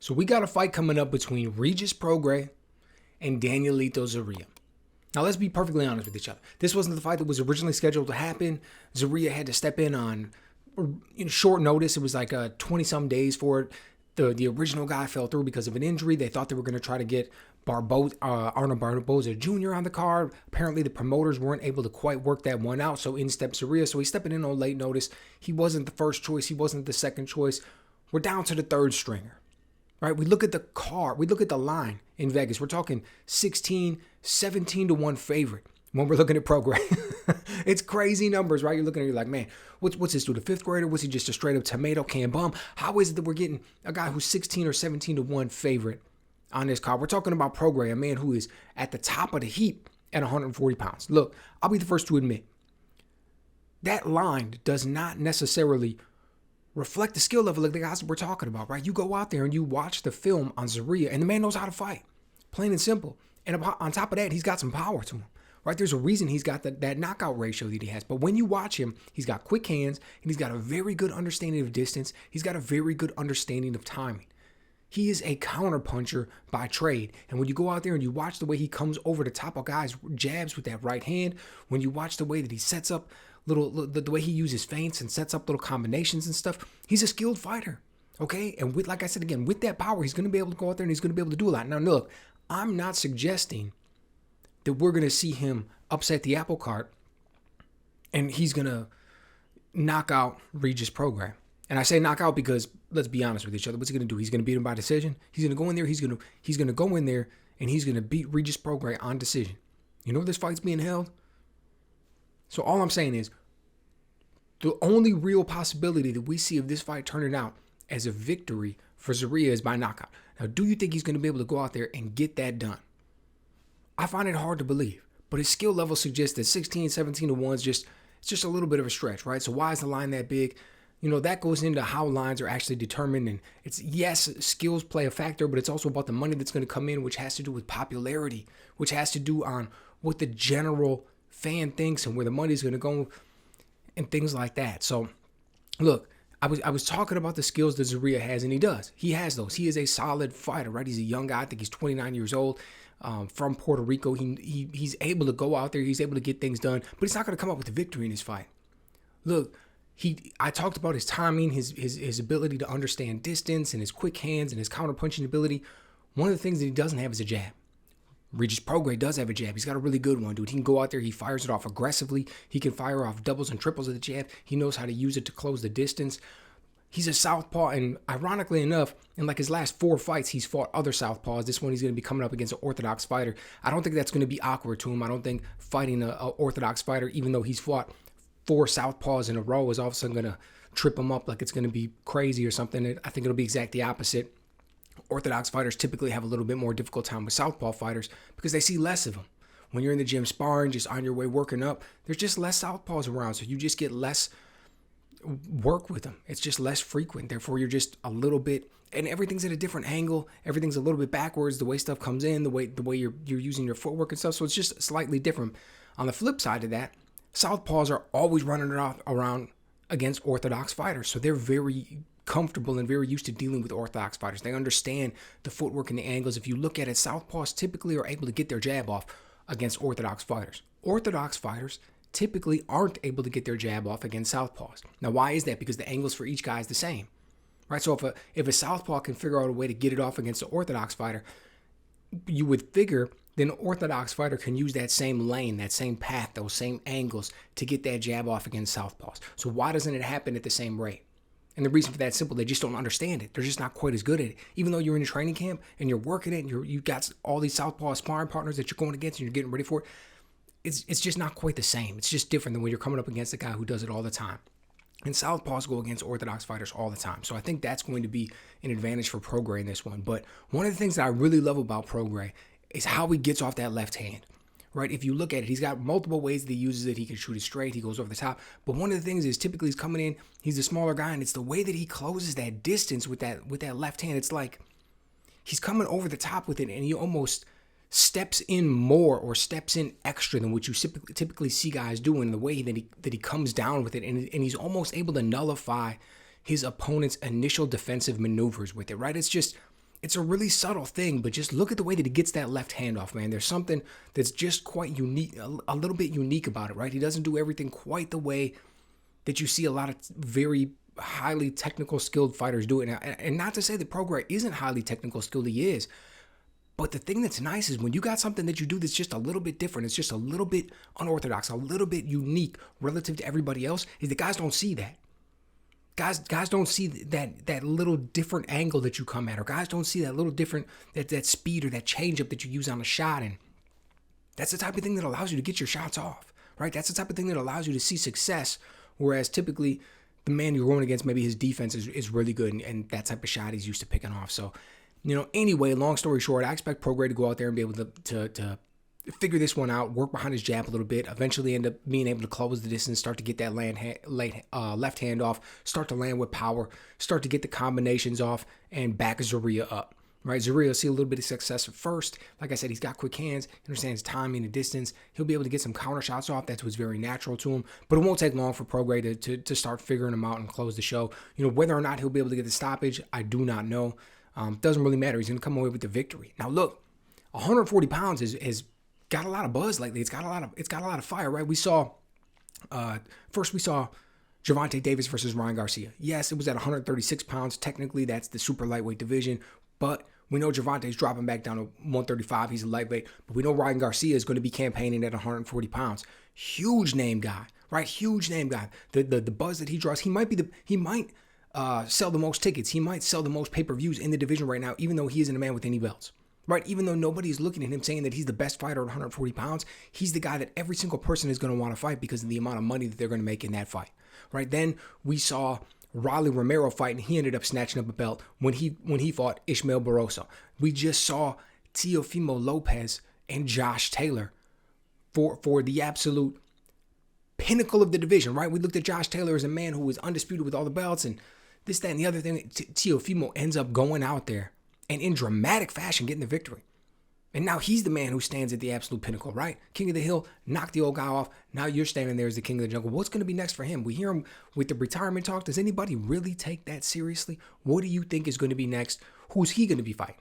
So we got a fight coming up between Regis Prograis and Danielito Zorrilla. Now, let's be perfectly honest with each other. This wasn't the fight that was originally scheduled to happen. Zorrilla had to step in on short notice. It was like 20-some days for it. The original guy fell through because of an injury. They thought they were going to try to get Arnold Barboza Jr. on the card. Apparently, the promoters weren't able to quite work that one out, so in stepped Zorrilla. So he's stepping in on late notice. He wasn't the first choice. He wasn't the second choice. We're down to the third stringer. Right, we look at the card, we look at the line in Vegas. We're talking 16, 17 to 1 favorite when we're looking at Prograis. It's crazy numbers, right? You're looking at it, you're like, man, what's this dude, a fifth grader? Was he just a straight up tomato can bum? How is it that we're getting a guy who's 16 or 17 to 1 favorite on this card? We're talking about Prograis, a man who is at the top of the heap at 140 pounds. Look, I'll be the first to admit, that line does not necessarily reflect the skill level of the guys that we're talking about, right? You go out there and you watch the film on Zorrilla, and the man knows how to fight, plain and simple. And on top of that, he's got some power to him, right? There's a reason he's got that knockout ratio that he has. But when you watch him, he's got quick hands, and he's got a very good understanding of distance. He's got a very good understanding of timing. He is a counterpuncher by trade. And when you go out there and you watch the way he comes over the top of guys' jabs with that right hand, when you watch the way that he sets up the way he uses feints and sets up little combinations and stuff, he's a skilled fighter, okay? And with, like I said again, with that power, he's going to be able to go out there and he's going to be able to do a lot. Now, look, I'm not suggesting that we're going to see him upset the apple cart and he's going to knock out Regis Prograis. And I say knock out because, let's be honest with each other, what's he going to do? He's going to beat him by decision. He's going to go in there, he's going to go in there and he's going to beat Regis Prograis on decision. You know where this fight's being held? So all I'm saying is, the only real possibility that we see of this fight turning out as a victory for Zorrilla is by knockout. Now, do you think he's going to be able to go out there and get that done? I find it hard to believe, but his skill level suggests that 16, 17 to 1 is just a little bit of a stretch, right? So why is the line that big? You know, that goes into how lines are actually determined. And it's, yes, skills play a factor, but it's also about the money that's going to come in, which has to do with popularity, which has to do on what the general fan thinks and where the money is going to go and things like that. So, look, I was talking about the skills that Zorrilla has, and he does. He has those. He is a solid fighter, right? He's a young guy. I think he's 29 years old, from Puerto Rico. He's able to go out there. He's able to get things done, but he's not going to come up with a victory in his fight. Look, I talked about his timing, his ability to understand distance, and his quick hands, and his counter-punching ability. One of the things that he doesn't have is a jab. Regis Prograis does have a jab. He's got a really good one, dude. He can go out there. He fires it off aggressively. He can fire off doubles and triples of the jab. He knows how to use it to close the distance. He's a southpaw, and ironically enough, in like his last 4 fights, he's fought other southpaws. This one, he's going to be coming up against an orthodox fighter. I don't think that's going to be awkward to him. I don't think fighting an orthodox fighter, even though he's fought 4 southpaws in a row, is all of a sudden going to trip him up like it's going to be crazy or something. I think it'll be exactly the opposite. Orthodox fighters typically have a little bit more difficult time with southpaw fighters because they see less of them. When you're in the gym sparring, just on your way working up, there's just less southpaws around, so you just get less work with them. It's just less frequent. Therefore, you're just a little bit, and everything's at a different angle. Everything's a little bit backwards. The way stuff comes in, the way you're using your footwork and stuff. So it's just slightly different. On the flip side of that, southpaws are always running around against orthodox fighters, so they're very comfortable and very used to dealing with orthodox fighters. They understand the footwork and the angles. If you look at it, southpaws typically are able to get their jab off against orthodox fighters. Orthodox fighters typically aren't able to get their jab off against southpaws. Now, why is that? Because the angles for each guy is the same, right? So if a southpaw can figure out a way to get it off against an orthodox fighter, you would figure then an orthodox fighter can use that same lane, that same path, those same angles to get that jab off against southpaws. So why doesn't it happen at the same rate? And the reason for that is simple. They just don't understand it. They're just not quite as good at it. Even though you're in a training camp and you're working it and you've got all these southpaw sparring partners that you're going against and you're getting ready for it, it's just not quite the same. It's just different than when you're coming up against a guy who does it all the time. And southpaws go against orthodox fighters all the time. So I think that's going to be an advantage for Prograis in this one. But one of the things that I really love about Prograis is how he gets off that left hand. Right? If you look at it, he's got multiple ways that he uses it. He can shoot it straight. He goes over the top. But one of the things is typically he's coming in, he's a smaller guy, and it's the way that he closes that distance with that left hand. It's like he's coming over the top with it, and he almost steps in more or steps in extra than what you typically see guys doing, the way that he comes down with it. And he's almost able to nullify his opponent's initial defensive maneuvers with it, right? It's It's a really subtle thing, but just look at the way that he gets that left hand off, man. There's something that's just quite unique, a little bit unique about it, right? He doesn't do everything quite the way that you see a lot of very highly technical skilled fighters do it. And not to say that Prograis isn't highly technical skilled, he is. But the thing that's nice is when you got something that you do that's just a little bit different, it's just a little bit unorthodox, a little bit unique relative to everybody else, is the guys don't see that. Guys don't see that little different angle that you come at, or guys don't see that little different, that speed or that changeup that you use on a shot. And that's the type of thing that allows you to get your shots off, right? That's the type of thing that allows you to see success, whereas typically the man you're going against, maybe his defense is really good, and that type of shot he's used to picking off. So, anyway, long story short, I expect Prograis to go out there and be able to figure this one out, work behind his jab a little bit, eventually end up being able to close the distance, start to get that left hand off, start to land with power, start to get the combinations off, and back Zorrilla up. Right, Zorrilla will see a little bit of success at first. Like I said, he's got quick hands, understands timing and distance. He'll be able to get some counter shots off. That's what's very natural to him. But it won't take long for Prograis to start figuring him out and close the show. Whether or not he'll be able to get the stoppage, I do not know. Doesn't really matter. He's going to come away with the victory. Now, look, 140 pounds has got a lot of buzz lately. It's got a lot of fire, right? We saw Gervonta Davis versus Ryan Garcia. Yes, it was at 136 pounds. Technically, that's the super lightweight division, but we know Gervonta's dropping back down to 135. He's a lightweight, but we know Ryan Garcia is going to be campaigning at 140 pounds. Huge name guy, right? Huge name guy. The buzz that he draws, he might sell the most tickets. He might sell the most pay-per-views in the division right now, even though he isn't a man with any belts. Right, even though nobody's looking at him saying that he's the best fighter at 140 pounds, he's the guy that every single person is going to want to fight because of the amount of money that they're going to make in that fight. Right, then we saw Rolly Romero fight, and he ended up snatching up a belt when he fought Ishmael Barroso. We just saw Teofimo Lopez and Josh Taylor for the absolute pinnacle of the division. Right, we looked at Josh Taylor as a man who was undisputed with all the belts and this, that, and the other thing. Teofimo ends up going out there and in dramatic fashion getting the victory. And now he's the man who stands at the absolute pinnacle, right? King of the hill, knocked the old guy off. Now you're standing there as the king of the jungle. What's going to be next for him? We hear him with the retirement talk. Does anybody really take that seriously? What do you think is going to be next? Who's he going to be fighting,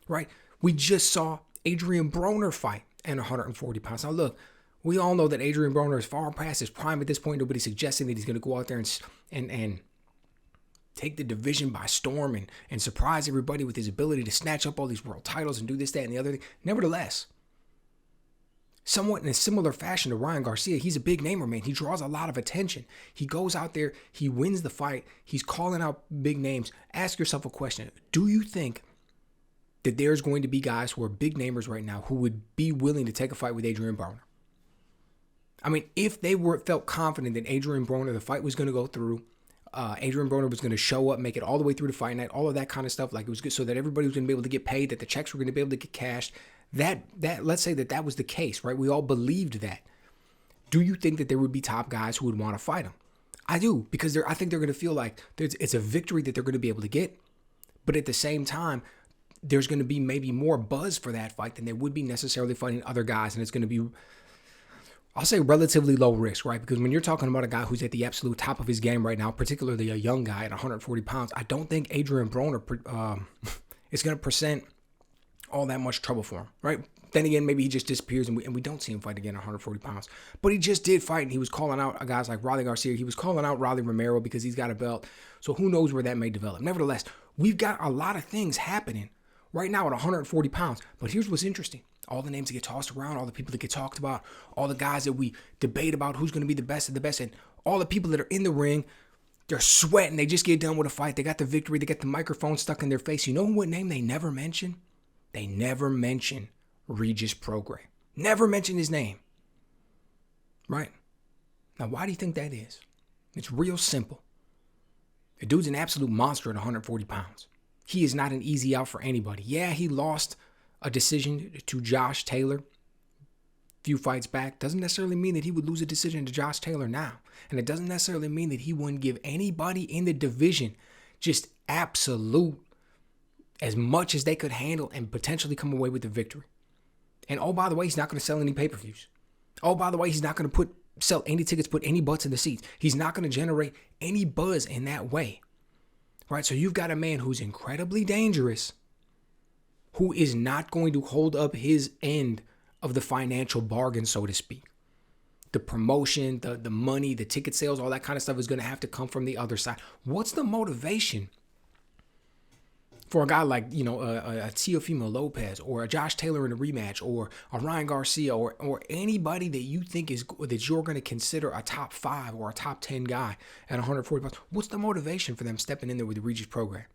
right? We just saw Adrian Broner fight at 140 pounds. Now look, we all know that Adrian Broner is far past his prime at this point. Nobody's suggesting that he's going to go out there and take the division by storm and surprise everybody with his ability to snatch up all these world titles and do this, that, and the other thing. Nevertheless, somewhat in a similar fashion to Ryan Garcia, he's a big namer, man. He draws a lot of attention. He goes out there, he wins the fight, he's calling out big names. Ask yourself a question. Do you think that there's going to be guys who are big namers right now who would be willing to take a fight with Adrian Broner? I mean, if they felt confident that Adrian Broner, the fight was going to go through, Adrian Broner was going to show up, make it all the way through the fight night, all of that kind of stuff. Like it was good, so that everybody was going to be able to get paid, that the checks were going to be able to get cashed. That let's say that was the case, right? We all believed that. Do you think that there would be top guys who would want to fight him? I do, because I think they're going to feel like it's a victory that they're going to be able to get. But at the same time, there's going to be maybe more buzz for that fight than there would be necessarily fighting other guys, and it's going to be, I'll say, relatively low risk, right? Because when you're talking about a guy who's at the absolute top of his game right now, particularly a young guy at 140 pounds, I don't think Adrian Broner is going to present all that much trouble for him, right? Then again, maybe he just disappears and we don't see him fight again at 140 pounds. But he just did fight, and he was calling out guys like Rolly Garcia. He was calling out Rolly Romero because he's got a belt. So who knows where that may develop. Nevertheless, we've got a lot of things happening right now at 140 pounds. But here's what's interesting. All the names that get tossed around, all the people that get talked about, all the guys that we debate about who's going to be the best of the best, and all the people that are in the ring, they're sweating. They just get done with a fight. They got the victory. They got the microphone stuck in their face. You know what name they never mention? They never mention Regis Prograis. Never mention his name. Right? Now, why do you think that is? It's real simple. The dude's an absolute monster at 140 pounds. He is not an easy out for anybody. Yeah, he lost a decision to Josh Taylor a few fights back. Doesn't necessarily mean that he would lose a decision to Josh Taylor now. And it doesn't necessarily mean that he wouldn't give anybody in the division just absolute as much as they could handle and potentially come away with the victory. And oh, by the way, he's not going to sell any pay-per-views. Oh, by the way, he's not going to sell any tickets, put any butts in the seats. He's not going to generate any buzz in that way. Right? So you've got a man who's incredibly dangerous, who is not going to hold up his end of the financial bargain, so to speak. The promotion, the money, the ticket sales, all that kind of stuff is going to have to come from the other side. What's the motivation for a guy like, a Teofimo Lopez or a Josh Taylor in a rematch or a Ryan Garcia or anybody that you think that you're going to consider a top 5 or a top 10 guy at 140 pounds? What's the motivation for them stepping in there with the Regis Prograis?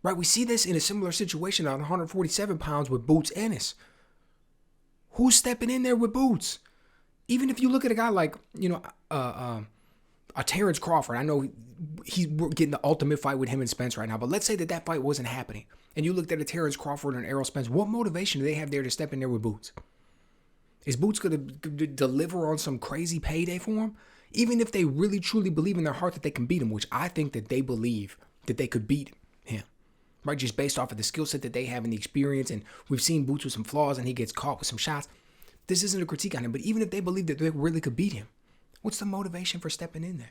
Right? We see this in a similar situation at 147 pounds with Boots Ennis. Who's stepping in there with Boots? Even if you look at a guy like, a Terrence Crawford, I know he's getting the ultimate fight with him and Spence right now, but let's say that fight wasn't happening, and you looked at a Terrence Crawford and Errol Spence, what motivation do they have there to step in there with Boots? Is Boots going to deliver on some crazy payday for him? Even if they really truly believe in their heart that they can beat him, which I think that they believe that they could beat him, right? Just based off of the skill set that they have and the experience, and we've seen Boots with some flaws and he gets caught with some shots. This isn't a critique on him, but even if they believe that they really could beat him, what's the motivation for stepping in there?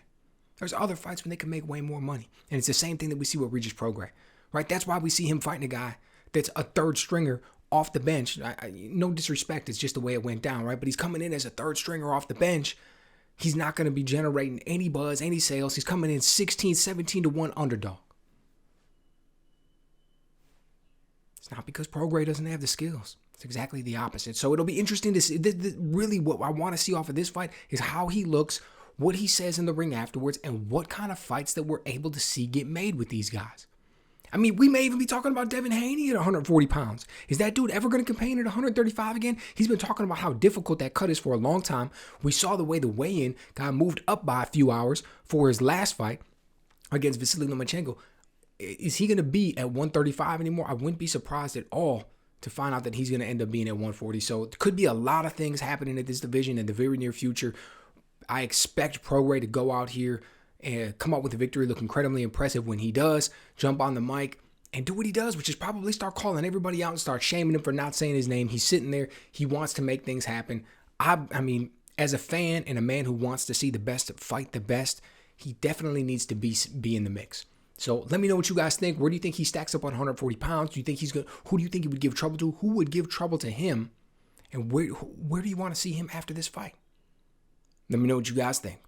There's other fights when they can make way more money. And it's the same thing that we see with Regis Prograis, right? That's why we see him fighting a guy that's a third stringer off the bench. No disrespect, it's just the way it went down, right? But he's coming in as a third stringer off the bench. He's not going to be generating any buzz, any sales. He's coming in 16, 17 to 1 underdog. It's not because Prograis doesn't have the skills. It's exactly the opposite. So it'll be interesting to see. Really, what I want to see off of this fight is how he looks, what he says in the ring afterwards, and what kind of fights that we're able to see get made with these guys. I mean, we may even be talking about Devin Haney at 140 pounds. Is that dude ever going to campaign at 135 again? He's been talking about how difficult that cut is for a long time. We saw the way the weigh-in got moved up by a few hours for his last fight against Vasily Lomachenko. Is he going to be at 135 anymore? I wouldn't be surprised at all to find out that he's going to end up being at 140. So it could be a lot of things happening at this division in the very near future. I expect Prograis to go out here and come up with a victory, look incredibly impressive when he does jump on the mic and do what he does, which is probably start calling everybody out and start shaming him for not saying his name. He's sitting there. He wants to make things happen. I mean, as a fan and a man who wants to see the best fight the best, he definitely needs to be in the mix. So let me know what you guys think. Where do you think he stacks up on 140 pounds? Do you think who do you think he would give trouble to? Who would give trouble to him? And where do you want to see him after this fight? Let me know what you guys think.